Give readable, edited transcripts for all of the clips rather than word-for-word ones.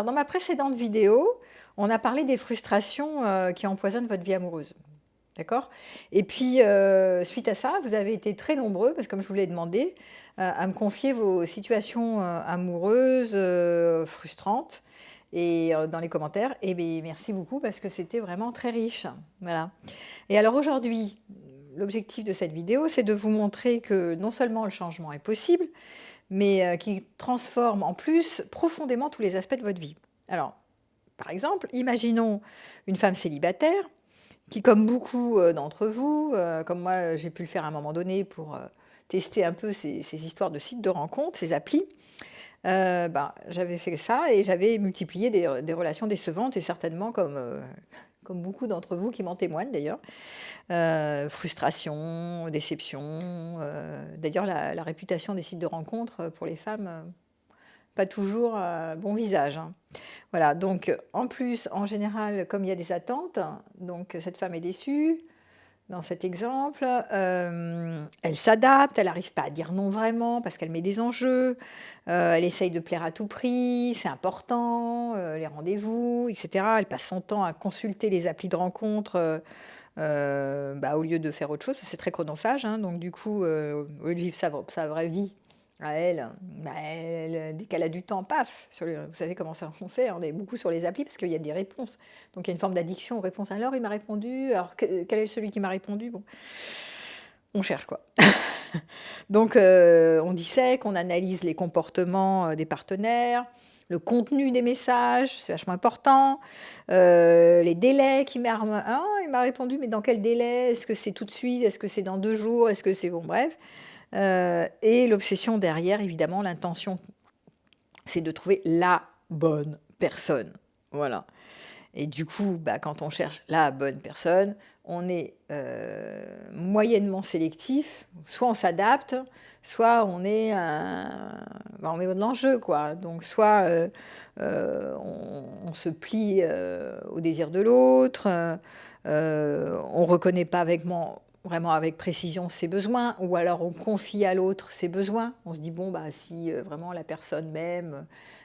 Alors, dans ma précédente vidéo, on a parlé des frustrations qui empoisonnent votre vie amoureuse. D'accord? Et puis, suite à ça, vous avez été très nombreux, parce que comme je vous l'ai demandé, à me confier vos situations amoureuses frustrantes et dans les commentaires. Et bien, merci beaucoup parce que c'était vraiment très riche. Voilà. Et alors aujourd'hui, l'objectif de cette vidéo, c'est de vous montrer que non seulement le changement est possible, mais qui transforme en plus profondément tous les aspects de votre vie. Alors, par exemple, imaginons une femme célibataire qui, comme beaucoup d'entre vous, comme moi j'ai pu le faire à un moment donné pour tester un peu ces histoires de sites de rencontres, ces applis, j'avais fait ça et j'avais multiplié des relations décevantes et certainement comme beaucoup d'entre vous qui m'en témoignent d'ailleurs, frustration, déception. D'ailleurs, la réputation des sites de rencontres pour les femmes, pas toujours bon visage, hein. Voilà, donc en plus, en général, comme il y a des attentes, donc cette femme est déçue dans cet exemple, elle s'adapte, elle n'arrive pas à dire non vraiment parce qu'elle met des enjeux, elle essaye de plaire à tout prix, c'est important, les rendez-vous, etc. Elle passe son temps à consulter les applis de rencontres au lieu de faire autre chose, parce que c'est très chronophage, hein, donc du coup, au lieu de vivre sa vraie vie à elle, dès qu'elle a du temps, paf, vous savez comment ça on fait, hein, on est beaucoup sur les applis parce qu'il y a des réponses. Donc il y a une forme d'addiction aux réponses. Alors il m'a répondu, alors quel est celui qui m'a répondu? Bon, on cherche quoi. Donc on dissèque, on analyse les comportements des partenaires, le contenu des messages, c'est vachement important, les délais il m'a répondu, mais dans quel délai? Est-ce que c'est tout de suite? Est-ce que c'est dans 2 jours? Est-ce que c'est bon? Bref. Et l'obsession derrière, évidemment, l'intention, c'est de trouver la bonne personne. Voilà. Et du coup, quand on cherche la bonne personne, on est moyennement sélectif. Soit on s'adapte, soit on met de l'enjeu, quoi. Donc, soit on se plie au désir de l'autre, on ne reconnaît pas vraiment avec précision ses besoins, ou alors on confie à l'autre ses besoins. On se dit, bon, si vraiment la personne m'aime,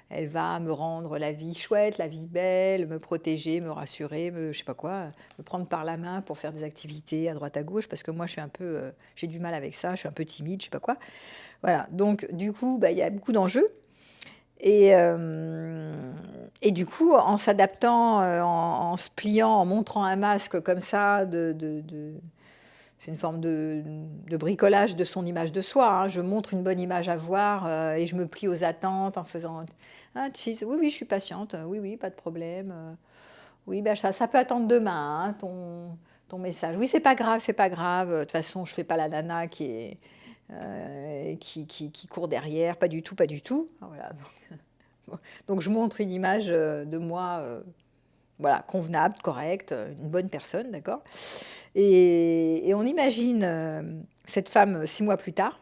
elle va me rendre la vie chouette, la vie belle, me protéger, me rassurer, je sais pas quoi, me prendre par la main pour faire des activités à droite à gauche, parce que moi j'ai du mal avec ça, je suis un peu timide, je sais pas quoi. Voilà, donc du coup, il y a beaucoup d'enjeux. Et du coup, en s'adaptant, en se pliant, en montrant un masque comme ça, c'est une forme de bricolage de son image de soi, hein. Je montre une bonne image à voir et je me plie aux attentes en faisant ah, cheese, oui, oui, je suis patiente, oui, oui, pas de problème. Oui, ça peut attendre demain, hein, ton message. Oui, c'est pas grave, c'est pas grave. De toute façon, je fais pas la nana qui court derrière, pas du tout, pas du tout. Ah, voilà. Donc, je montre une image de moi voilà, convenable, correcte, une bonne personne, d'accord? Et on imagine cette femme 6 mois plus tard,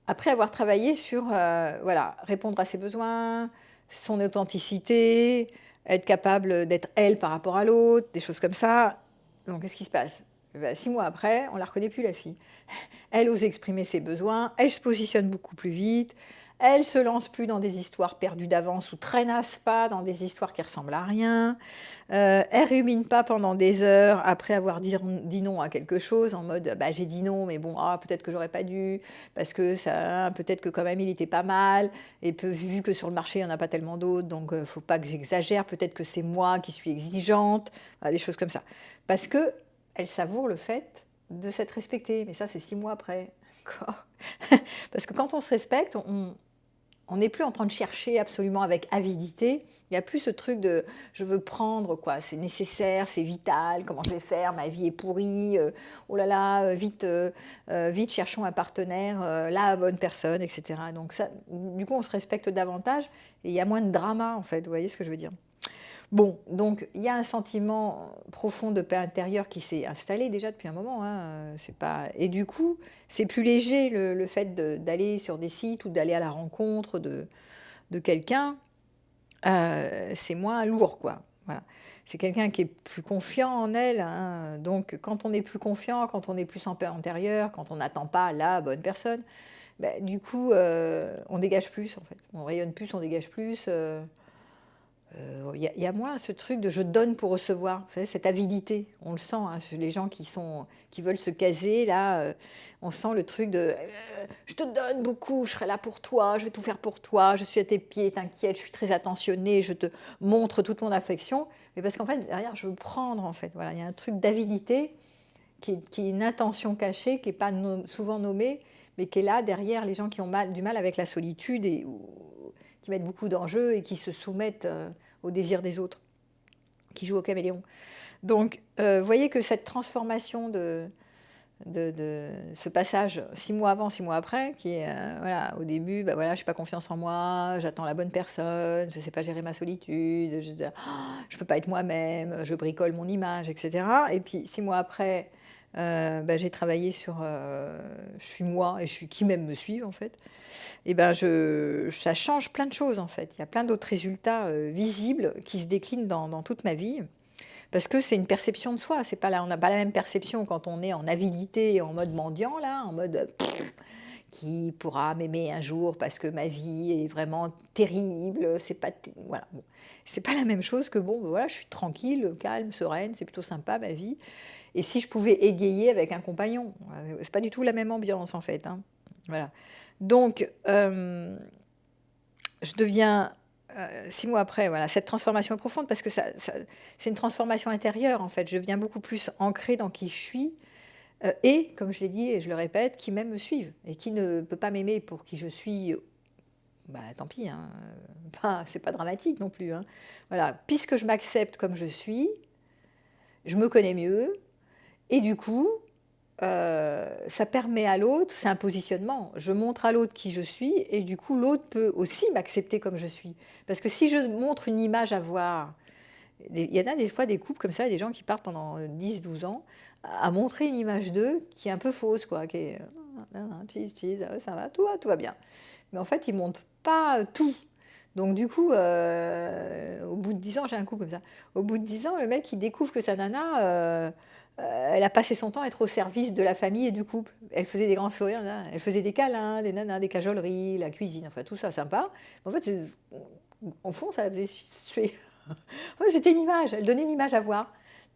après avoir travaillé sur voilà, répondre à ses besoins, son authenticité, être capable d'être elle par rapport à l'autre, des choses comme ça. Donc, qu'est-ce qui se passe? 6 mois après, on ne la reconnaît plus, la fille. Elle ose exprimer ses besoins, elle se positionne beaucoup plus vite, elle se lance plus dans des histoires perdues d'avance ou traînasse pas dans des histoires qui ressemblent à rien. Elle rumine pas pendant des heures après avoir dit non à quelque chose en mode j'ai dit non mais bon peut-être que j'aurais pas dû parce que ça peut-être que quand même il était pas mal et vu que sur le marché il n'y en a pas tellement d'autres donc faut pas que j'exagère, peut-être que c'est moi qui suis exigeante, voilà, des choses comme ça. Parce que elle savoure le fait de s'être respectée, mais ça c'est 6 mois après. Parce que quand on se respecte, on n'est plus en train de chercher absolument avec avidité. Il n'y a plus ce truc de je veux prendre, quoi. C'est nécessaire, c'est vital, comment je vais faire, ma vie est pourrie, oh là là, vite, vite cherchons un partenaire, la bonne personne, etc. Donc ça, du coup, on se respecte davantage et il y a moins de drama, en fait. Vous voyez ce que je veux dire? Bon, donc il y a un sentiment profond de paix intérieure qui s'est installé déjà depuis un moment, hein, c'est pas... Et du coup, c'est plus léger le fait d'aller sur des sites ou d'aller à la rencontre de quelqu'un, c'est moins lourd, quoi. Voilà. C'est quelqu'un qui est plus confiant en elle, hein. Donc quand on est plus confiant, quand on est plus en paix intérieure, quand on n'attend pas la bonne personne, bah, du coup, on dégage plus en fait. On rayonne plus, on dégage plus. Il y a moins ce truc de je donne pour recevoir, vous savez, cette avidité, on le sent, hein, chez les gens qui veulent se caser, là, on sent le truc de je te donne beaucoup, je serai là pour toi, je vais tout faire pour toi, je suis à tes pieds, t'inquiète, je suis très attentionnée, je te montre toute mon affection, mais parce qu'en fait, derrière, je veux prendre, en fait, voilà, il y a un truc d'avidité qui est une intention cachée, qui n'est pas souvent nommée, mais qui est là derrière les gens qui ont du mal avec la solitude et qui mettent beaucoup d'enjeux et qui se soumettent au désir des autres, qui jouent au caméléon. Donc, vous voyez que cette transformation de ce passage 6 mois avant, 6 mois après, qui est, voilà, au début, bah voilà, je n'ai pas confiance en moi, j'attends la bonne personne, je ne sais pas gérer ma solitude, je ne peux pas être moi-même, je bricole mon image, etc. Et puis 6 mois après, bah, j'ai travaillé sur je suis moi et je suis qui même me suivent en fait. Et ben ça change plein de choses en fait. Il y a plein d'autres résultats visibles qui se déclinent dans toute ma vie. Parce que c'est une perception de soi. C'est pas là, on n'a pas la même perception quand on est en avidité, en mode mendiant, là, en mode qui pourra m'aimer un jour parce que ma vie est vraiment terrible. C'est pas, voilà, bon. C'est pas la même chose que bon, ben voilà, je suis tranquille, calme, sereine, c'est plutôt sympa ma vie. Et si je pouvais égayer avec un compagnon, c'est pas du tout la même ambiance en fait, hein. Voilà. Donc, je deviens, 6 mois après, voilà, cette transformation est profonde parce que c'est une transformation intérieure, en fait. Je deviens beaucoup plus ancrée dans qui je suis et, comme je l'ai dit et je le répète, qui m'aime me suivent. Et qui ne peut pas m'aimer pour qui je suis, bah tant pis, hein, c'est pas dramatique non plus, hein. Voilà, puisque je m'accepte comme je suis, je me connais mieux et du coup, ça permet à l'autre, c'est un positionnement, je montre à l'autre qui je suis et du coup l'autre peut aussi m'accepter comme je suis. Parce que si je montre une image à voir, il y en a des fois des couples comme ça, des gens qui partent pendant 10, 12 ans à montrer une image d'eux qui est un peu fausse, quoi, qui est cheese, cheese, ça va, tout va bien. Mais en fait, ils ne montrent pas tout. Donc du coup, au bout de 10 ans, j'ai un couple comme ça. Au bout de 10 ans, le mec, il découvre que sa nana, elle a passé son temps à être au service de la famille et du couple. Elle faisait des grands sourires, là. Elle faisait des câlins, des nanas, des cajoleries, la cuisine, enfin tout ça sympa. En fait, au fond, ça la faisait suer. Ouais, c'était une image, elle donnait une image à voir.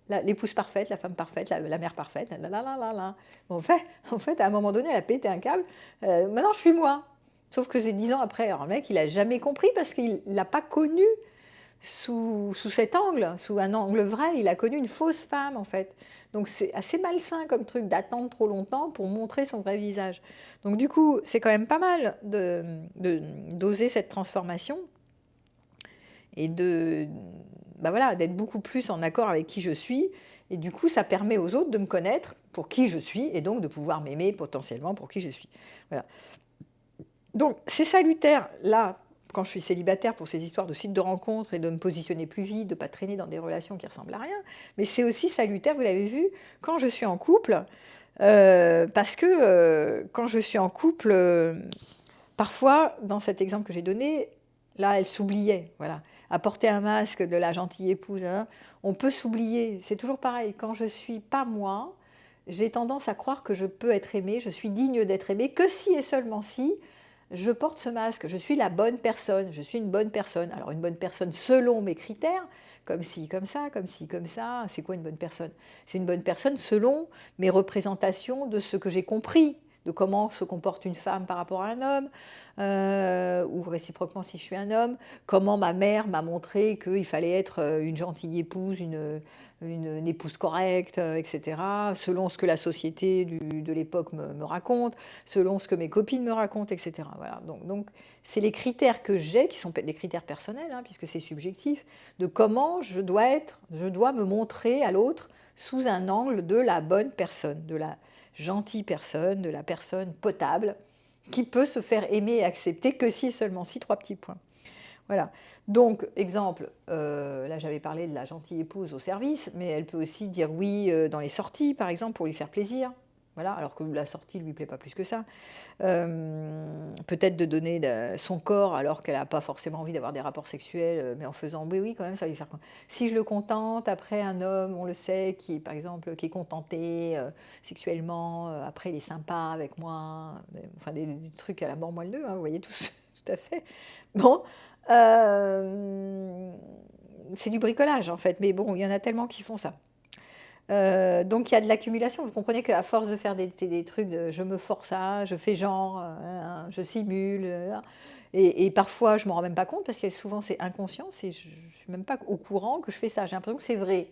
L'épouse parfaite, la femme parfaite, la mère parfaite, là, là, là, là, là. En fait, à un moment donné, elle a pété un câble. Maintenant, je suis moi. Sauf que c'est 10 ans après. Alors, le mec, il n'a jamais compris parce qu'il ne l'a pas connu sous cet angle, sous un angle vrai. Il a connu une fausse femme, en fait. Donc, c'est assez malsain comme truc d'attendre trop longtemps pour montrer son vrai visage. Donc, du coup, c'est quand même pas mal d'oser cette transformation et bah voilà, d'être beaucoup plus en accord avec qui je suis. Et du coup, ça permet aux autres de me connaître pour qui je suis et donc de pouvoir m'aimer potentiellement pour qui je suis. Voilà. Donc, c'est salutaire, là, quand je suis célibataire, pour ces histoires de sites de rencontres et de me positionner plus vite, de ne pas traîner dans des relations qui ressemblent à rien. Mais c'est aussi salutaire, vous l'avez vu, quand je suis en couple, parce que quand je suis en couple, parfois, dans cet exemple que j'ai donné, là, elle s'oubliait. Voilà. À porter un masque de la gentille épouse, hein, on peut s'oublier. C'est toujours pareil. Quand je ne suis pas moi, j'ai tendance à croire que je peux être aimée, je suis digne d'être aimée, que si et seulement si je porte ce masque. Je suis la bonne personne, je suis une bonne personne. Alors, une bonne personne selon mes critères, comme ci, comme ça, comme ci, comme ça. C'est quoi une bonne personne? C'est une bonne personne selon mes représentations de ce que j'ai compris, de comment se comporte une femme par rapport à un homme, ou réciproquement si je suis un homme, comment ma mère m'a montré qu'il fallait être une gentille épouse, une épouse correcte, etc., selon ce que la société de l'époque me raconte, selon ce que mes copines me racontent, etc. Voilà. Donc c'est les critères que j'ai, qui sont des critères personnels, hein, puisque c'est subjectif, de comment je dois me montrer à l'autre sous un angle de la bonne personne, de la gentille personne, de la personne potable, qui peut se faire aimer et accepter que si et seulement si, 3 petits points. Voilà. Donc, exemple, là j'avais parlé de la gentille épouse au service, mais elle peut aussi dire oui dans les sorties, par exemple, pour lui faire plaisir. voilà, alors que la sortie ne lui plaît pas plus que ça. Peut-être de donner son corps alors qu'elle n'a pas forcément envie d'avoir des rapports sexuels, mais en faisant oui, oui, quand même, ça va lui faire. Si je le contente, après un homme, on le sait, qui est par exemple qui est contenté sexuellement, après il est sympa avec moi, enfin des trucs à la mort moelleux, hein, vous voyez tout, tout à fait. Bon, c'est du bricolage en fait, mais bon, il y en a tellement qui font ça. Donc il y a de l'accumulation. Vous comprenez qu'à force de faire des trucs de je me force à, je fais genre, je simule, et parfois je m'en rends même pas compte parce que souvent c'est inconscient, je suis même pas au courant que je fais ça. J'ai l'impression que c'est vrai.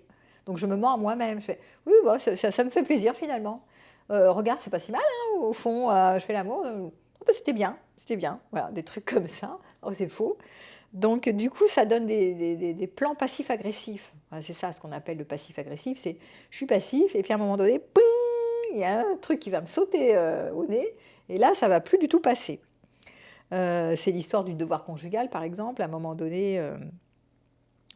Donc je me mens à moi-même. Je fais oui, bah, ça me fait plaisir finalement. Regarde, c'est pas si mal, hein, au fond, je fais l'amour. Oh, bah, c'était bien, c'était bien. Voilà, des trucs comme ça. Oh, c'est faux. Donc, du coup, ça donne des plans passifs-agressifs. Voilà, c'est ça ce qu'on appelle le passif-agressif, c'est je suis passif et puis à un moment donné, ping, il y a un truc qui va me sauter au nez et là, ça va plus du tout passer. C'est l'histoire du devoir conjugal, par exemple. À un moment donné,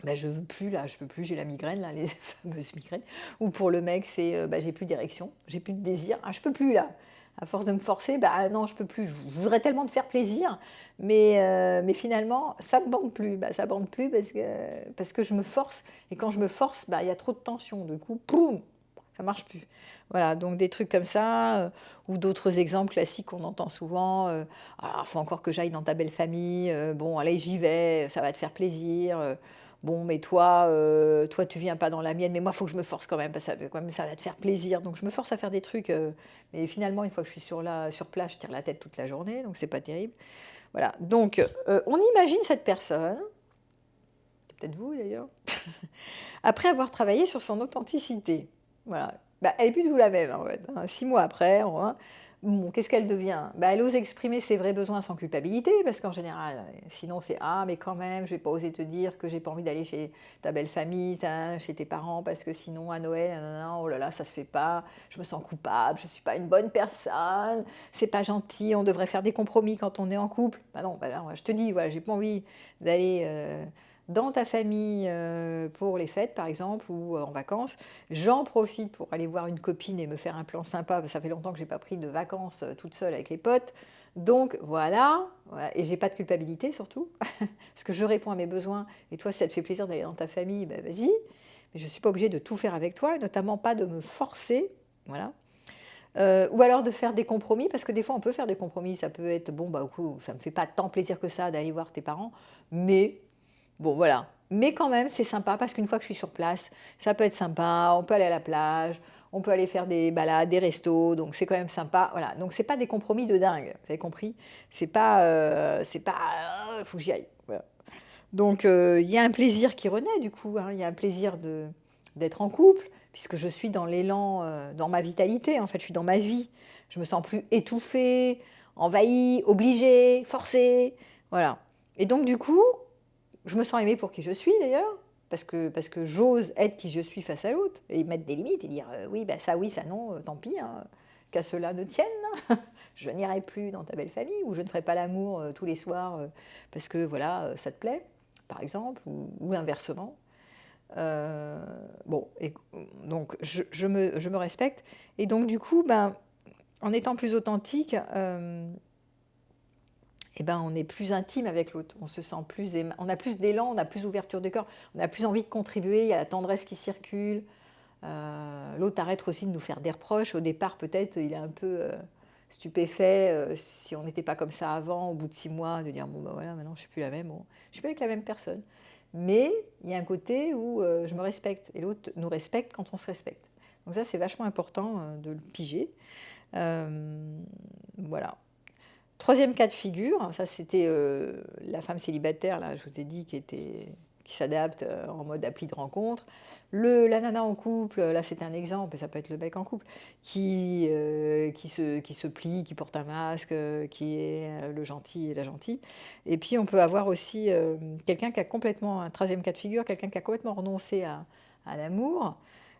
ben, je veux plus, là, je peux plus, j'ai la migraine, là, les fameuses migraines. Ou pour le mec, c'est ben, j'ai plus d'érection, j'ai plus de désir, ah, je peux plus, là. À force de me forcer, bah non, je peux plus. Je voudrais tellement te faire plaisir, mais finalement, ça ne bande plus. Bah, ça bande plus parce que je me force. Et quand je me force, bah, il y a trop de tension. Du coup, poum, ça marche plus. Voilà, donc des trucs comme ça, ou d'autres exemples classiques qu'on entend souvent. Ah, faut encore que j'aille dans ta belle famille. Bon, allez, j'y vais, ça va te faire plaisir. Bon, mais toi, tu viens pas dans la mienne, mais moi, il faut que je me force quand même, parce que quand même, ça va te faire plaisir. Donc, je me force à faire des trucs, mais finalement, une fois que je suis sur place, je tire la tête toute la journée, donc c'est pas terrible. Voilà, donc on imagine cette personne, c'est peut-être vous d'ailleurs, après avoir travaillé sur son authenticité. Voilà. Bah, elle est plus du tout la même, en fait, hein. 6 mois après, bon, qu'est-ce qu'elle devient? Bah, elle ose exprimer ses vrais besoins sans culpabilité, parce qu'en général, sinon c'est ah, mais quand même, je vais pas oser te dire que j'ai pas envie d'aller chez ta belle famille, chez tes parents, parce que sinon à Noël, nanana, oh là là, ça se fait pas, je me sens coupable, je suis pas une bonne personne, c'est pas gentil, on devrait faire des compromis quand on est en couple. Bah non, bah là, je te dis, voilà, j'ai pas envie d'aller dans ta famille pour les fêtes, par exemple, ou en vacances. J'en profite pour aller voir une copine et me faire un plan sympa, parce que ça fait longtemps que j'ai pas pris de vacances toute seule avec les potes. Donc voilà, voilà. Et j'ai pas de culpabilité surtout, parce que je réponds à mes besoins, et toi, si ça te fait plaisir d'aller dans ta famille, ben vas-y. Mais je suis pas obligée de tout faire avec toi, et notamment pas de me forcer, voilà. Ou alors de faire des compromis, parce que des fois on peut faire des compromis, ça peut être, bon, bah, ça me fait pas tant plaisir que ça d'aller voir tes parents, mais bon, voilà. Mais quand même, c'est sympa parce qu'une fois que je suis sur place, ça peut être sympa. On peut aller à la plage, on peut aller faire des balades, des restos, donc c'est quand même sympa. Voilà. Donc c'est pas des compromis de dingue, vous avez compris? C'est pas, faut que j'y aille. Voilà. Donc il y a un plaisir qui renaît du coup, hein. Il y a un plaisir d'être en couple, puisque je suis dans l'élan, dans ma vitalité. En fait, je suis dans ma vie. Je me sens plus étouffée, envahie, obligée, forcée. Voilà. Et donc du coup, je me sens aimée pour qui je suis d'ailleurs, parce que j'ose être qui je suis face à l'autre, et mettre des limites et dire oui, bah, ça oui, ça non, tant pis, hein, qu'à cela ne tienne. Je n'irai plus dans ta belle famille, ou je ne ferai pas l'amour tous les soirs parce que voilà, ça te plaît, par exemple, ou inversement. Bon, et, donc je me respecte, et donc du coup, ben, en étant plus authentique, eh ben, on est plus intime avec l'autre, on se sent plus, on a plus d'élan, on a plus d'ouverture de cœur, on a plus envie de contribuer, il y a la tendresse qui circule. L'autre arrête aussi de nous faire des reproches. Au départ, peut-être, il est un peu stupéfait si on n'était pas comme ça avant, au bout de 6 mois, de dire bon, ben voilà, maintenant je suis plus la même, bon, je suis plus avec la même personne. Mais il y a un côté où je me respecte, et l'autre nous respecte quand on se respecte. Donc ça, c'est vachement important de le piger. Voilà. Troisième cas de figure, ça c'était la femme célibataire, là, je vous ai dit, qui s'adapte en mode appli de rencontre. La nana en couple, là c'est un exemple, et ça peut être le mec en couple, qui se plie, qui porte un masque, qui est le gentil et la gentille. Et puis on peut avoir aussi quelqu'un qui a complètement, un troisième cas de figure, quelqu'un qui a complètement renoncé à l'amour,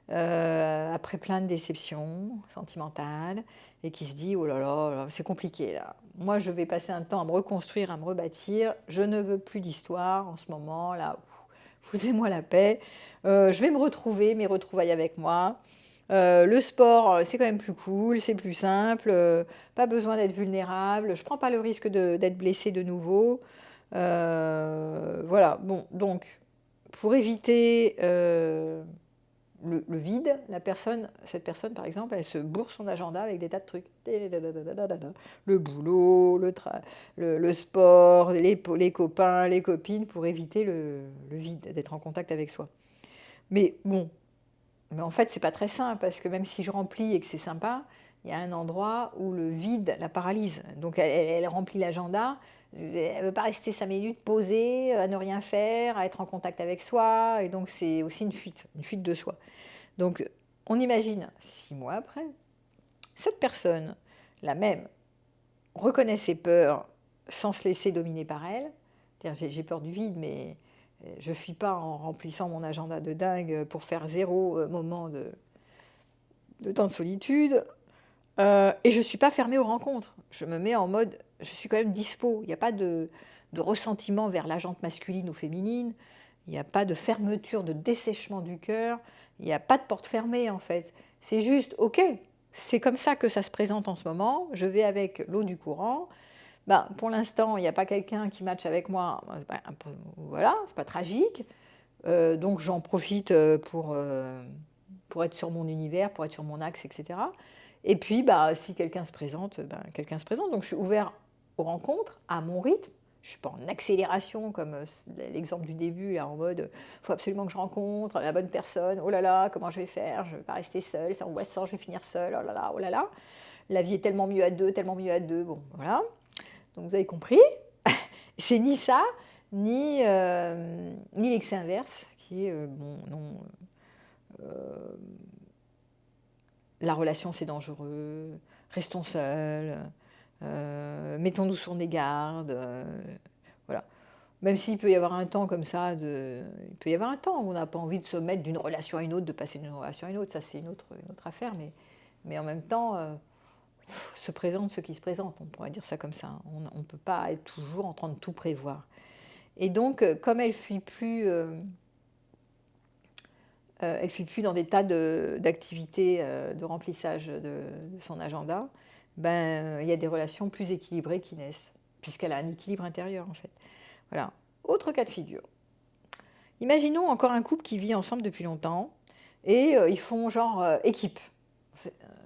après plein de déceptions sentimentales, et qui se dit oh là là, c'est compliqué là. Moi, je vais passer un temps à me reconstruire, à me rebâtir. Je ne veux plus d'histoire en ce moment là. Foutez-moi la paix. Je vais me retrouver, mes retrouvailles avec moi. Le sport, c'est quand même plus cool, c'est plus simple, pas besoin d'être vulnérable, je prends pas le risque d'être blessé de nouveau. Voilà, bon, donc, pour éviter le vide, cette personne, par exemple, elle se bourre son agenda avec des tas de trucs. Le boulot, le sport, les copains, les copines, pour éviter le vide, d'être en contact avec soi. Mais bon, mais en fait, c'est pas très simple, parce que même si je remplis et que c'est sympa, il y a un endroit où le vide la paralyse. Donc elle remplit l'agenda, elle ne veut pas rester 5 minutes posée, à ne rien faire, à être en contact avec soi, et donc c'est aussi une fuite de soi. Donc on imagine 6 mois après, cette personne, la même, reconnaît ses peurs sans se laisser dominer par elles. C'est-à-dire, j'ai peur du vide, mais je ne fuis pas en remplissant mon agenda de dingue pour faire 0 moment de temps de solitude. Et je ne suis pas fermée aux rencontres. Je me mets en mode, je suis quand même dispo. Il n'y a pas de ressentiment vers la jante masculine ou féminine. Il n'y a pas de fermeture, de dessèchement du cœur. Il n'y a pas de porte fermée en fait. C'est juste, ok, c'est comme ça que ça se présente en ce moment. Je vais avec l'eau du courant. Ben, pour l'instant, il n'y a pas quelqu'un qui matche avec moi. Ben, voilà, c'est pas tragique. Donc j'en profite pour être sur mon univers, pour être sur mon axe, etc. Et puis, bah, si quelqu'un se présente, ben, quelqu'un se présente. Donc je suis ouvert aux rencontres, à mon rythme. Je ne suis pas en accélération comme l'exemple du début, là, en mode il faut absolument que je rencontre la bonne personne. Oh là là, comment je vais faire? Je ne vais pas rester seule, c'est angoissant, je vais finir seule. Oh là là, oh là là. La vie est tellement mieux à deux, tellement mieux à deux. Bon, voilà. Donc vous avez compris. C'est ni ça, ni l'excès inverse, qui est, bon, non, euh, la relation c'est dangereux, restons seuls, mettons-nous sur des gardes, voilà. Même s'il peut y avoir un temps comme ça, il peut y avoir un temps où on n'a pas envie de se mettre d'une relation à une autre, de passer d'une relation à une autre, ça c'est une autre affaire, mais en même temps, se présente ce qui se présente, on pourrait dire ça comme ça. On ne peut pas être toujours en train de tout prévoir. Et donc, comme elle fuit plus dans des tas d'activités de remplissage de son agenda, ben, il y a des relations plus équilibrées qui naissent, puisqu'elle a un équilibre intérieur en fait. Voilà. Autre cas de figure. Imaginons encore un couple qui vit ensemble depuis longtemps et ils font genre équipe.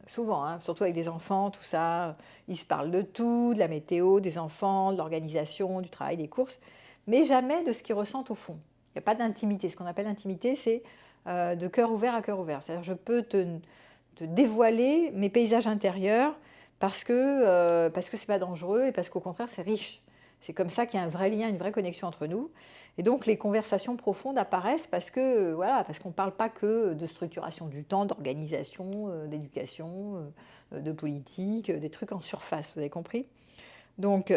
Souvent, hein, surtout avec des enfants, tout ça, ils se parlent de tout, de la météo, des enfants, de l'organisation, du travail, des courses, mais jamais de ce qu'ils ressentent au fond. Il n'y a pas d'intimité. Ce qu'on appelle l'intimité, c'est de cœur ouvert à cœur ouvert. C'est-à-dire, je peux te dévoiler mes paysages intérieurs parce que c'est pas dangereux et parce qu'au contraire, c'est riche. C'est comme ça qu'il y a un vrai lien, une vraie connexion entre nous. Et donc les conversations profondes apparaissent parce qu'on ne parle pas que de structuration du temps, d'organisation, d'éducation, de politique, des trucs en surface, vous avez compris? Donc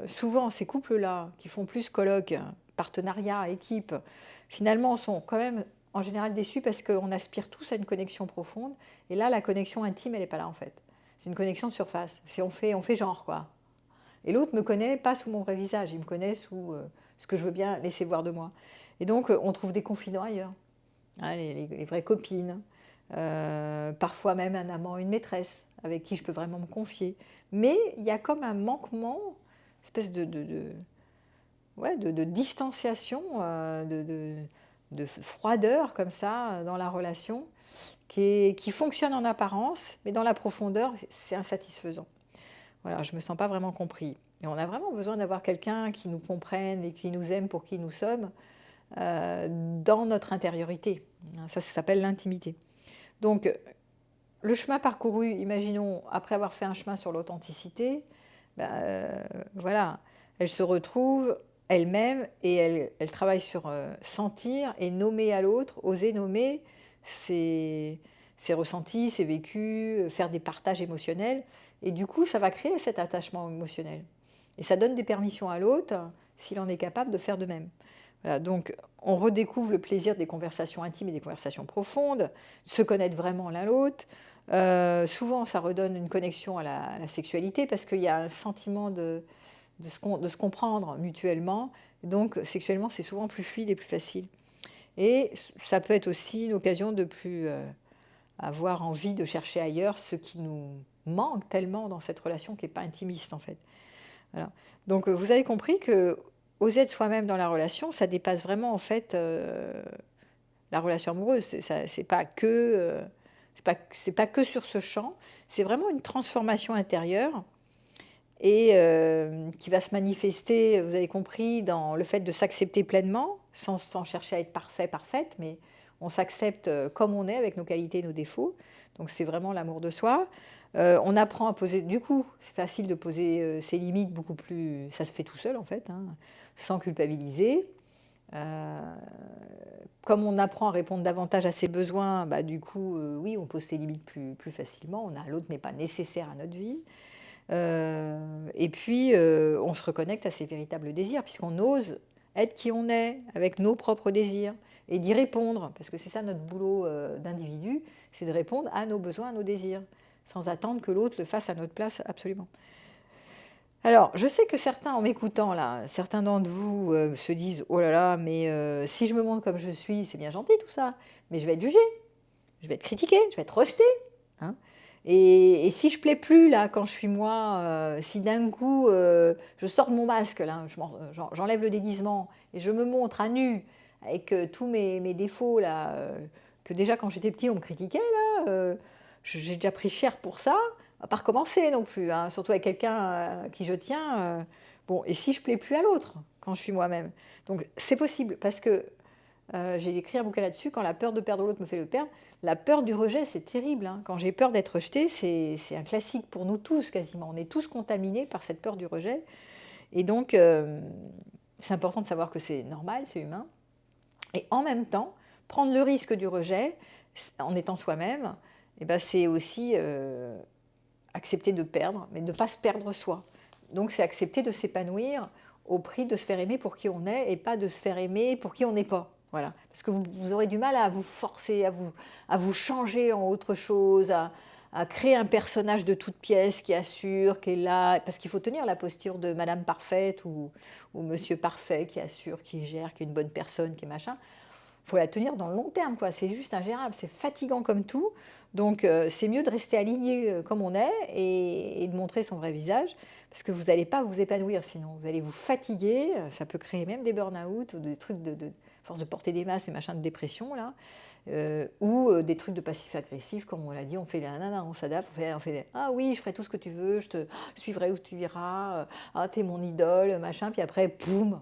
souvent ces couples-là qui font plus colloque, partenariat, équipe, finalement sont quand même en général déçus parce qu'on aspire tous à une connexion profonde. Et là, la connexion intime, elle n'est pas là en fait. C'est une connexion de surface. On fait genre quoi. Et l'autre me connaît pas sous mon vrai visage, il me connaît sous ce que je veux bien laisser voir de moi. Et donc, on trouve des confidents ailleurs, hein, les vraies copines, parfois même un amant, une maîtresse, avec qui je peux vraiment me confier. Mais il y a comme un manquement, une espèce ouais, de distanciation, de froideur comme ça dans la relation, qui fonctionne en apparence, mais dans la profondeur, c'est insatisfaisant. Voilà, je ne me sens pas vraiment compris. Et on a vraiment besoin d'avoir quelqu'un qui nous comprenne et qui nous aime pour qui nous sommes dans notre intériorité. Ça s'appelle l'intimité. Donc, le chemin parcouru, imaginons, après avoir fait un chemin sur l'authenticité, ben, voilà, elle se retrouve elle-même et elle travaille sur sentir et nommer à l'autre, oser nommer ses ressentis, ses vécus, faire des partages émotionnels. Et du coup, ça va créer cet attachement émotionnel. Et ça donne des permissions à l'autre, s'il en est capable, de faire de même. Voilà, donc on redécouvre le plaisir des conversations intimes et des conversations profondes, se connaître vraiment l'un l'autre. Souvent, ça redonne une connexion à la sexualité parce qu'il y a un sentiment de se comprendre mutuellement. Donc, sexuellement, c'est souvent plus fluide et plus facile. Et ça peut être aussi une occasion de plus avoir envie de chercher ailleurs ce qui nous manque tellement dans cette relation qui n'est pas intimiste en fait. Voilà. Donc vous avez compris que oser être soi-même dans la relation, ça dépasse vraiment en fait la relation amoureuse. C'est pas que c'est pas que sur ce champ. C'est vraiment une transformation intérieure et qui va se manifester, vous avez compris, dans le fait de s'accepter pleinement, sans chercher à être parfait, parfaite, mais on s'accepte comme on est, avec nos qualités et nos défauts. Donc c'est vraiment l'amour de soi. On apprend à poser, du coup, c'est facile de poser ses limites beaucoup plus, ça se fait tout seul en fait, hein, sans culpabiliser. Euh, Comme on apprend à répondre davantage à ses besoins, bah, du coup, oui, on pose ses limites plus facilement. L'autre n'est pas nécessaire à notre vie. Et puis, on se reconnecte à ses véritables désirs, puisqu'on ose être qui on est, avec nos propres désirs, et d'y répondre, parce que c'est ça notre boulot d'individu, c'est de répondre à nos besoins, à nos désirs, sans attendre que l'autre le fasse à notre place, absolument. Alors, je sais que certains, en m'écoutant là, certains d'entre vous se disent, oh là là, mais si je me montre comme je suis, c'est bien gentil tout ça, mais je vais être jugée, je vais être critiquée, je vais être rejetée. Hein. Et si je plais plus là quand je suis moi, si d'un coup je sors mon masque là, j'enlève le déguisement et je me montre à nu avec tous mes défauts là, que déjà quand j'étais petit on me critiquait là, j'ai déjà pris cher pour ça, on va pas recommencer non plus, hein, surtout avec quelqu'un à qui je tiens. Bon, et si je plais plus à l'autre quand je suis moi-même, donc c'est possible parce que j'ai écrit un bouquin là-dessus, quand la peur de perdre l'autre me fait le perdre. La peur du rejet, c'est terrible. Hein. Quand j'ai peur d'être rejeté, c'est un classique pour nous tous quasiment. On est tous contaminés par cette peur du rejet. Et donc, c'est important de savoir que c'est normal, c'est humain. Et en même temps, prendre le risque du rejet, en étant soi-même, eh ben, c'est aussi accepter de perdre, mais de ne pas se perdre soi. Donc, c'est accepter de s'épanouir au prix de se faire aimer pour qui on est et pas de se faire aimer pour qui on n'est pas. Voilà. Parce que vous aurez du mal à vous forcer, à vous changer en autre chose, à créer un personnage de toute pièce qui assure, qui est là. Parce qu'il faut tenir la posture de Madame Parfaite ou Monsieur Parfait qui assure, qui gère, qui est une bonne personne, qui est machin. Il faut la tenir dans le long terme, quoi. C'est juste ingérable, c'est fatigant comme tout. Donc c'est mieux de rester aligné comme on est et de montrer son vrai visage, parce que vous n'allez pas vous épanouir sinon. Vous allez vous fatiguer, ça peut créer même des burn-out ou des trucs de force de porter des masses et machin de dépression, là. Ou des trucs de passif-agressif, comme on l'a dit, on fait les nanana, on s'adapte, on fait ah oui, je ferai tout ce que tu veux, je te suivrai où tu iras, ah t'es mon idole, machin, puis après, boum,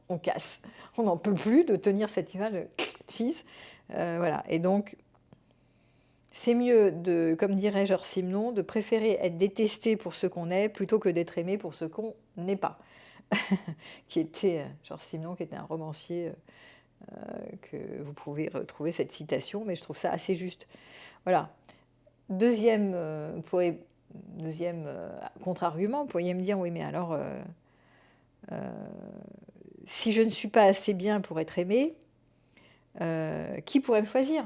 on casse. On n'en peut plus de tenir cette image cheese. Voilà. Et donc, c'est mieux, comme dirait Georges Simenon, de préférer être détesté pour ce qu'on est plutôt que d'être aimé pour ce qu'on n'est pas. Qui était Georges Simenon, qui était un romancier que vous pouvez retrouver cette citation, mais je trouve ça assez juste. Voilà. Deuxième, deuxième contre-argument, vous pourriez me dire, oui, mais alors, si je ne suis pas assez bien pour être aimé, qui pourrait me choisir?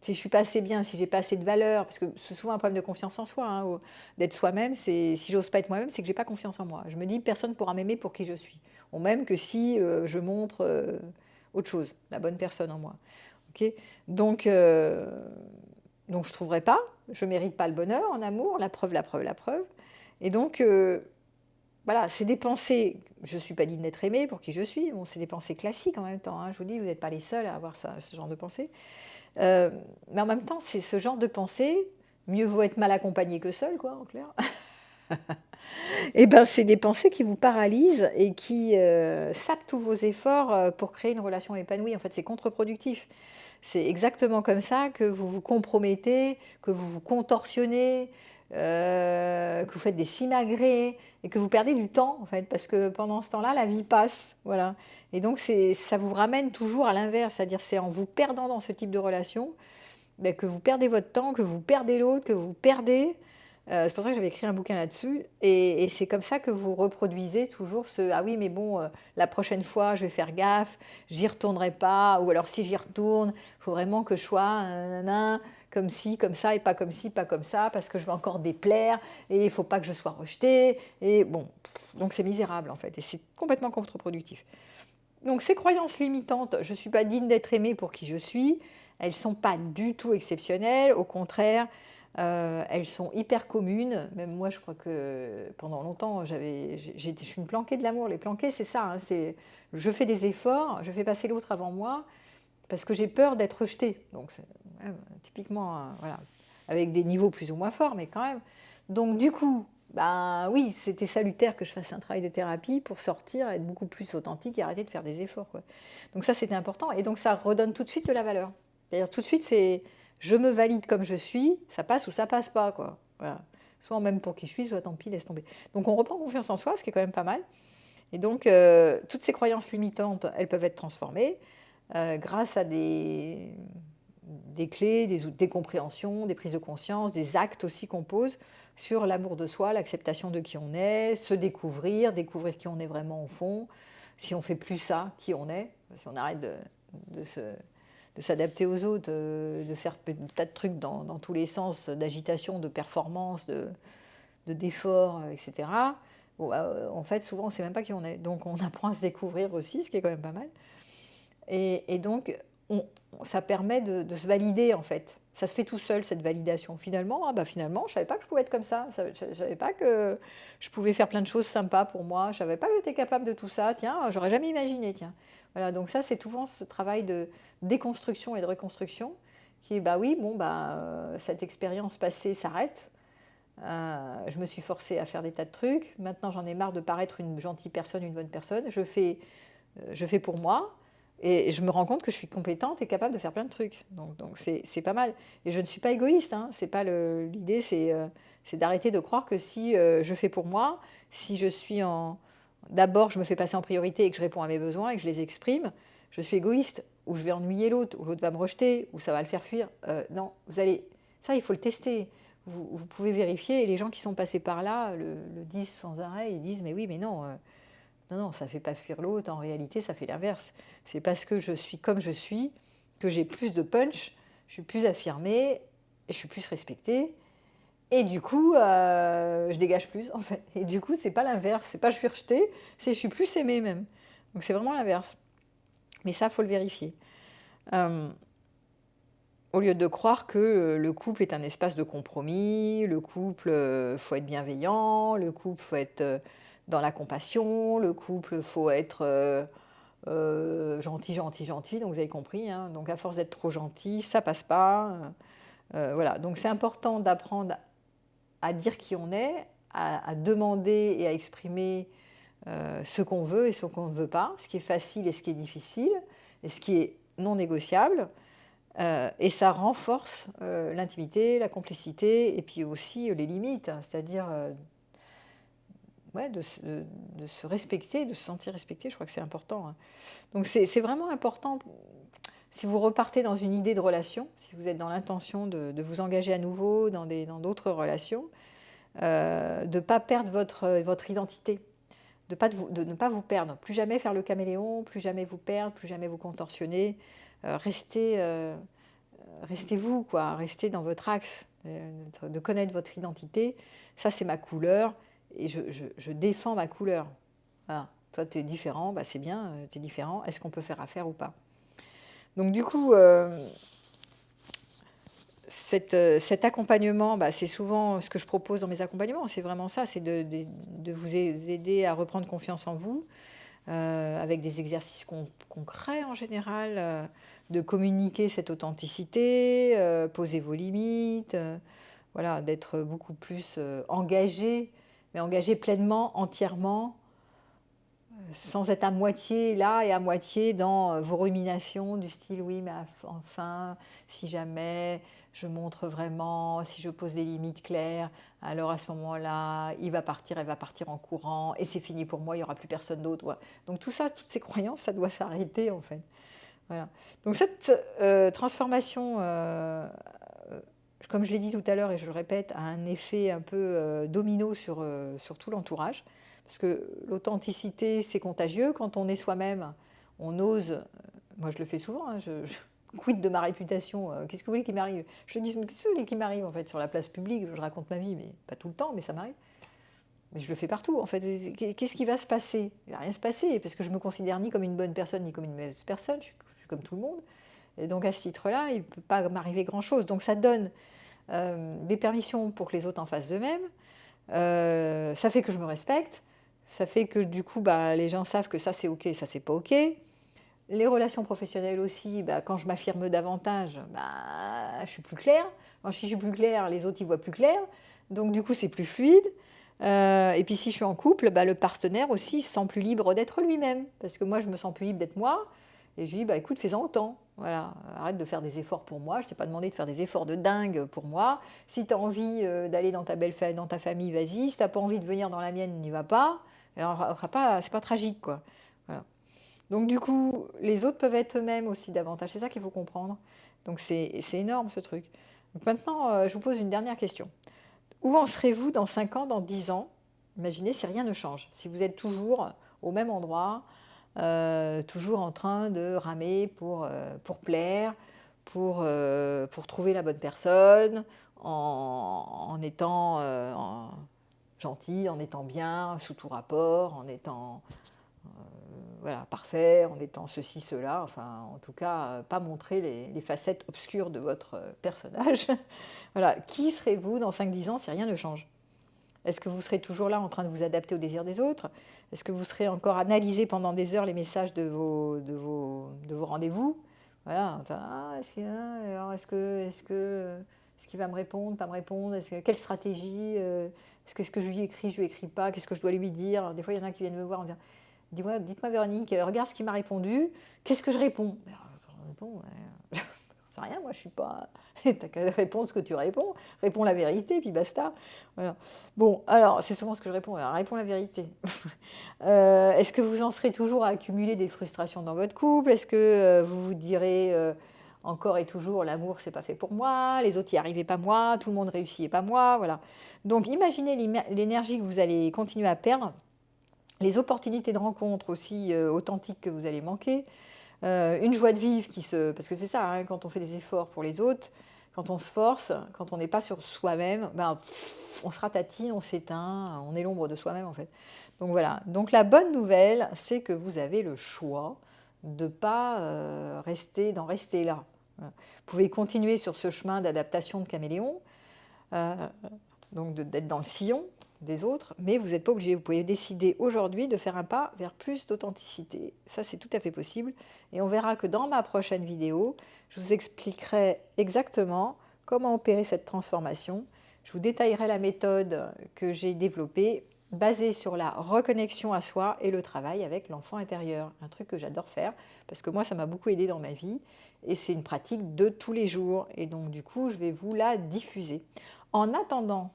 Si je ne suis pas assez bien, si j'ai pas assez de valeur, parce que c'est souvent un problème de confiance en soi, hein, d'être soi-même, si j'ose pas être moi-même, c'est que j'ai pas confiance en moi. Je me dis, personne ne pourra m'aimer pour qui je suis. Ou même que si je montre autre chose, la bonne personne en moi. Okay, donc je ne trouverai pas, je ne mérite pas le bonheur en amour, la preuve, la preuve, la preuve. Et donc, voilà, c'est des pensées, je ne suis pas digne d'être aimée pour qui je suis, bon, c'est des pensées classiques en même temps, hein, je vous dis, vous n'êtes pas les seuls à avoir ça, ce genre de pensées. Mais en même temps, c'est ce genre de pensée, mieux vaut être mal accompagné que seul, quoi, en clair. Et ben, c'est des pensées qui vous paralysent et qui sapent tous vos efforts pour créer une relation épanouie. En fait, c'est contre-productif. C'est exactement comme ça que vous vous compromettez, que vous vous contorsionnez, que vous faites des simagrées et que vous perdez du temps, en fait, parce que pendant ce temps-là, la vie passe. Voilà. Et donc, ça vous ramène toujours à l'inverse, c'est-à-dire c'est en vous perdant dans ce type de relation que vous perdez votre temps, que vous perdez l'autre, que vous perdez. C'est pour ça que j'avais écrit un bouquin là-dessus. Et c'est comme ça que vous reproduisez toujours ce ah oui, mais bon, la prochaine fois, je vais faire gaffe, j'y retournerai pas. Ou alors, si j'y retourne, il faut vraiment que je sois comme ci, comme ça, et pas comme ci, pas comme ça, parce que je vais encore déplaire, et il ne faut pas que je sois rejetée. Et bon, donc c'est misérable en fait, et c'est complètement contre-productif. Donc ces croyances limitantes, je ne suis pas digne d'être aimée pour qui je suis, elles ne sont pas du tout exceptionnelles, au contraire, elles sont hyper communes. Même moi, je crois que pendant longtemps, je suis une planquée de l'amour. Les planqués, c'est ça, hein, je fais des efforts, je fais passer l'autre avant moi, parce que j'ai peur d'être rejetée. Donc, ouais, typiquement, voilà, avec des niveaux plus ou moins forts, mais quand même. Donc, du coup, ben oui, c'était salutaire que je fasse un travail de thérapie pour sortir, être beaucoup plus authentique et arrêter de faire des efforts, quoi. Donc ça, c'était important. Et donc, ça redonne tout de suite de la valeur. C'est-à-dire, tout de suite, c'est je me valide comme je suis, ça passe ou ça passe pas, quoi. Voilà. Soit même pour qui je suis, soit tant pis, laisse tomber. Donc, on reprend confiance en soi, ce qui est quand même pas mal. Et donc, toutes ces croyances limitantes, elles peuvent être transformées grâce à des clés, des compréhensions, des prises de conscience, des actes aussi qu'on pose sur l'amour de soi, l'acceptation de qui on est, se découvrir qui on est vraiment au fond, si on fait plus ça, qui on est, si on arrête de s'adapter aux autres, de faire un tas de trucs dans tous les sens, d'agitation, de performance, d'effort, etc. Bon, en fait, souvent, on ne sait même pas qui on est. Donc, on apprend à se découvrir aussi, ce qui est quand même pas mal. Et donc, ça permet de se valider, en fait. Ça se fait tout seul, cette validation. Finalement, finalement, je ne savais pas que je pouvais être comme ça. Je ne savais pas que je pouvais faire plein de choses sympas pour moi. Je ne savais pas que j'étais capable de tout ça. Tiens, j'aurais jamais imaginé, tiens. Voilà, donc ça, c'est souvent ce travail de déconstruction et de reconstruction qui est, oui, bon, cette expérience passée s'arrête. Je me suis forcée à faire des tas de trucs. Maintenant, j'en ai marre de paraître une gentille personne, une bonne personne. Je fais pour moi. Et je me rends compte que je suis compétente et capable de faire plein de trucs. Donc c'est pas mal. Et je ne suis pas égoïste. Hein. C'est pas l'idée, c'est d'arrêter de croire que si je fais pour moi, si je suis en... D'abord, je me fais passer en priorité et que je réponds à mes besoins et que je les exprime, je suis égoïste, ou je vais ennuyer l'autre, ou l'autre va me rejeter, ou ça va le faire fuir. Non, vous allez... Ça, il faut le tester. Vous pouvez vérifier. Et les gens qui sont passés par là le disent sans arrêt. Ils disent, mais oui, mais non... Non, ça ne fait pas fuir l'autre, en réalité, ça fait l'inverse. C'est parce que je suis comme je suis que j'ai plus de punch, je suis plus affirmée, et je suis plus respectée, et du coup, je dégage plus, en fait. Et du coup, c'est pas l'inverse, c'est pas je suis rejetée, c'est je suis plus aimée même. Donc c'est vraiment l'inverse. Mais ça, il faut le vérifier. Au lieu de croire que le couple est un espace de compromis, le couple, faut être bienveillant, le couple, faut être dans la compassion, le couple, faut être gentil, gentil, gentil, donc vous avez compris, hein. Donc à force d'être trop gentil, ça passe pas. Voilà, donc c'est important d'apprendre à dire qui on est, à demander et à exprimer ce qu'on veut et ce qu'on ne veut pas, ce qui est facile et ce qui est difficile, et ce qui est non négociable. Et ça renforce l'intimité, la complicité et puis aussi les limites, hein, c'est-à-dire ouais, de se respecter, de se sentir respecté, je crois que c'est important. Hein. Donc c'est vraiment important, si vous repartez dans une idée de relation, si vous êtes dans l'intention de vous engager à nouveau dans d'autres relations, de ne pas perdre votre identité, de ne pas vous perdre, plus jamais faire le caméléon, plus jamais vous perdre, plus jamais vous contorsionner, restez vous, quoi, restez dans votre axe, de connaître votre identité. Ça, c'est ma couleur et je défends ma couleur. Voilà. Toi, tu es différent, c'est bien, tu es différent. Est-ce qu'on peut faire affaire ou pas? Donc, du coup, cet accompagnement, c'est souvent ce que je propose dans mes accompagnements. C'est vraiment ça, c'est de vous aider à reprendre confiance en vous, avec des exercices concrets en général, de communiquer cette authenticité, poser vos limites, voilà, d'être beaucoup plus engagé, mais engagé pleinement, entièrement, sans être à moitié là et à moitié dans vos ruminations du style oui, mais enfin, si jamais je montre vraiment, si je pose des limites claires, alors à ce moment-là, il va partir, elle va partir en courant, et c'est fini pour moi, il n'y aura plus personne d'autre. Ouais. Donc tout ça, toutes ces croyances, ça doit s'arrêter en fait. Voilà. Donc cette transformation, comme je l'ai dit tout à l'heure et je le répète, a un effet un peu domino sur tout l'entourage. Parce que l'authenticité, c'est contagieux. Quand on est soi-même, on ose. Moi, je le fais souvent. Hein, je quid de ma réputation. Qu'est-ce que vous voulez qu'il m'arrive? Je dis, mais qu'est-ce que vous voulez qu'il m'arrive en fait sur la place publique? Je raconte ma vie, mais pas tout le temps, mais ça m'arrive. Mais je le fais partout en fait. Qu'est-ce qui va se passer? Il ne va rien se passer parce que je me considère ni comme une bonne personne ni comme une mauvaise personne. Je suis comme tout le monde. Et donc à ce titre-là, il ne peut pas m'arriver grand-chose. Donc ça donne des permissions pour que les autres en fassent de même. Ça fait que je me respecte. Ça fait que du coup, bah, les gens savent que ça c'est OK, ça c'est pas OK. Les relations professionnelles aussi, bah, quand je m'affirme davantage, bah, je suis plus claire. Quand je suis plus claire, les autres ils voient plus clair. Donc du coup, c'est plus fluide. Et puis si je suis en couple, bah, le partenaire aussi se sent plus libre d'être lui-même. Parce que moi, je me sens plus libre d'être moi. Et je lui dis, bah, écoute, fais-en autant. Voilà, arrête de faire des efforts pour moi. Je ne t'ai pas demandé de faire des efforts de dingue pour moi. Si tu as envie d'aller dans dans ta famille, vas-y. Si tu n'as pas envie de venir dans la mienne, n'y va pas. Alors, c'est pas tragique, quoi. Voilà. Donc du coup, les autres peuvent être eux-mêmes aussi davantage. C'est ça qu'il faut comprendre. Donc c'est énorme ce truc. Donc maintenant, je vous pose une dernière question. Où en serez-vous dans 5 ans, dans 10 ans? Imaginez si rien ne change. Si vous êtes toujours au même endroit, toujours en train de ramer pour plaire, pour trouver la bonne personne, en étant gentil, en étant bien, sous tout rapport, en étant voilà, parfait, en étant ceci, cela, enfin en tout cas, pas montrer les facettes obscures de votre personnage. Voilà, qui serez-vous dans 5-10 ans si rien ne change? Est-ce que vous serez toujours là en train de vous adapter aux désirs des autres? Est-ce que vous serez encore analysé pendant des heures les messages de vos rendez-vous? Voilà, est-ce qu'il va me répondre, pas me répondre? Quelle stratégie? Est-ce que ce que je lui écris, je lui écris pas? Qu'est-ce que je dois lui dire? Des fois, il y en a qui viennent me voir en disant, dites-moi Véronique, regarde ce qu'il m'a répondu, qu'est-ce que je réponds? Je réponds, j'en sais rien, moi je suis pas. T'as qu'à répondre ce que tu réponds, réponds la vérité, puis basta. Voilà. Bon, alors c'est souvent ce que je réponds, alors, réponds la vérité. Est-ce que vous en serez toujours à accumuler des frustrations dans votre couple? Est-ce que vous vous direz encore et toujours l'amour c'est pas fait pour moi, les autres y arrivaient pas moi, tout le monde réussit et pas moi, voilà. Donc imaginez l'énergie que vous allez continuer à perdre, les opportunités de rencontre aussi authentiques que vous allez manquer, une joie de vivre parce que c'est ça, hein, quand on fait des efforts pour les autres, quand on se force, quand on n'est pas sur soi-même, ben, on se ratatine, on s'éteint, on est l'ombre de soi-même en fait. Donc voilà. Donc la bonne nouvelle, c'est que vous avez le choix de ne pas d'en rester là. Voilà. Vous pouvez continuer sur ce chemin d'adaptation de caméléon, euh, donc d'être dans le sillon des autres, mais vous n'êtes pas obligé. Vous pouvez décider aujourd'hui de faire un pas vers plus d'authenticité. Ça, c'est tout à fait possible. Et on verra que dans ma prochaine vidéo, je vous expliquerai exactement comment opérer cette transformation. Je vous détaillerai la méthode que j'ai développée basée sur la reconnexion à soi et le travail avec l'enfant intérieur. Un truc que j'adore faire parce que moi, ça m'a beaucoup aidé dans ma vie et c'est une pratique de tous les jours. Et donc, du coup, je vais vous la diffuser. En attendant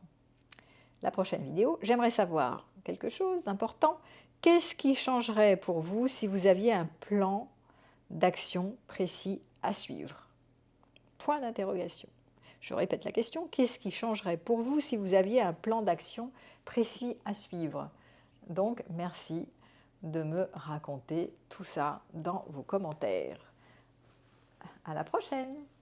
la prochaine vidéo, j'aimerais savoir quelque chose d'important. Qu'est-ce qui changerait pour vous si vous aviez un plan d'action précis à suivre? Point d'interrogation. Je répète la question. Qu'est-ce qui changerait pour vous si vous aviez un plan d'action précis à suivre? Donc, merci de me raconter tout ça dans vos commentaires. À la prochaine!